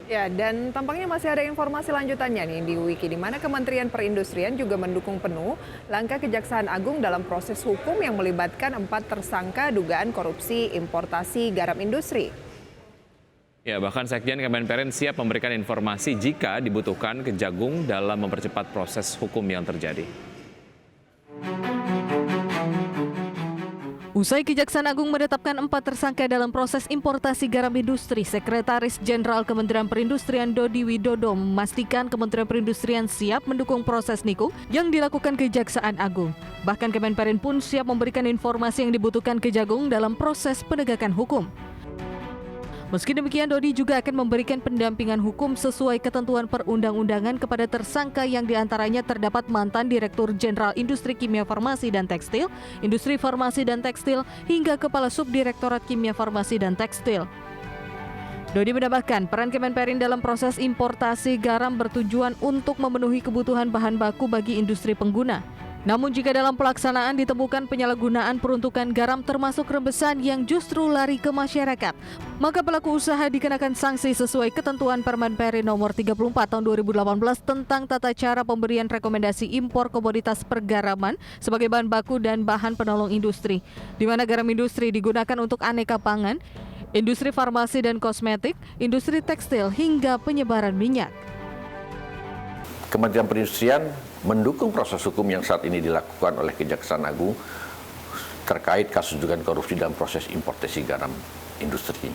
Ya, dan tampaknya masih ada informasi lanjutannya nih di Wiki, di mana Kementerian Perindustrian juga mendukung penuh langkah Kejaksaan Agung dalam proses hukum yang melibatkan 4 tersangka dugaan korupsi importasi garam industri. Ya, bahkan Sekjen Kemenperin siap memberikan informasi jika dibutuhkan Kejagung dalam mempercepat proses hukum yang terjadi. Usai Kejaksaan Agung menetapkan 4 tersangka dalam proses importasi garam industri, Sekretaris Jenderal Kementerian Perindustrian Dodi Widodo memastikan Kementerian Perindustrian siap mendukung proses nikung yang dilakukan Kejaksaan Agung. Bahkan Kemenperin pun siap memberikan informasi yang dibutuhkan Kejagung dalam proses penegakan hukum. Meski demikian, Dodi juga akan memberikan pendampingan hukum sesuai ketentuan perundang-undangan kepada tersangka yang diantaranya terdapat mantan Direktur Jenderal Industri Kimia Farmasi dan Tekstil, Industri Farmasi dan Tekstil, hingga Kepala Subdirektorat Kimia Farmasi dan Tekstil. Dodi menambahkan, peran Kemenperin dalam proses importasi garam bertujuan untuk memenuhi kebutuhan bahan baku bagi industri pengguna. Namun jika dalam pelaksanaan ditemukan penyalahgunaan peruntukan garam termasuk rembesan yang justru lari ke masyarakat, maka pelaku usaha dikenakan sanksi sesuai ketentuan Permen Perin nomor 34 tahun 2018 tentang tata cara pemberian rekomendasi impor komoditas pergaraman sebagai bahan baku dan bahan penolong industri, di mana garam industri digunakan untuk aneka pangan, industri farmasi dan kosmetik, industri tekstil hingga penyebaran minyak. Kementerian Perindustrian mendukung proses hukum yang saat ini dilakukan oleh Kejaksaan Agung terkait kasus dugaan korupsi dalam proses importasi garam industri.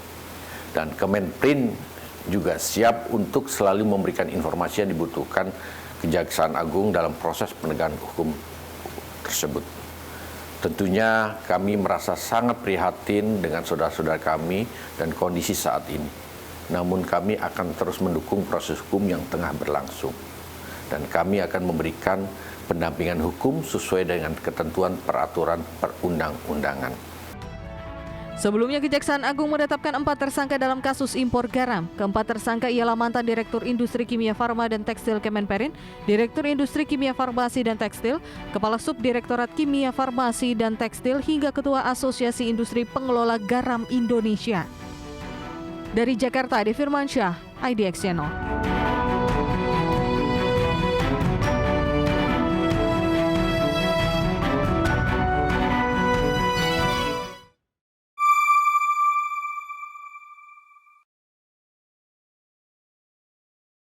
Dan Kemenperin juga siap untuk selalu memberikan informasi yang dibutuhkan Kejaksaan Agung dalam proses penegakan hukum tersebut. Tentunya kami merasa sangat prihatin dengan saudara-saudara kami dan kondisi saat ini. Namun kami akan terus mendukung proses hukum yang tengah berlangsung. Dan kami akan memberikan pendampingan hukum sesuai dengan ketentuan peraturan perundang-undangan. Sebelumnya Kejaksaan Agung menetapkan 4 tersangka dalam kasus impor garam. Keempat tersangka ialah mantan Direktur Industri Kimia Farma dan Tekstil Kemenperin, Direktur Industri Kimia Farmasi dan Tekstil, Kepala Subdirektorat Kimia Farmasi dan Tekstil, hingga Ketua Asosiasi Industri Pengelola Garam Indonesia. Dari Jakarta, Ade Firmansyah, IDX Channel.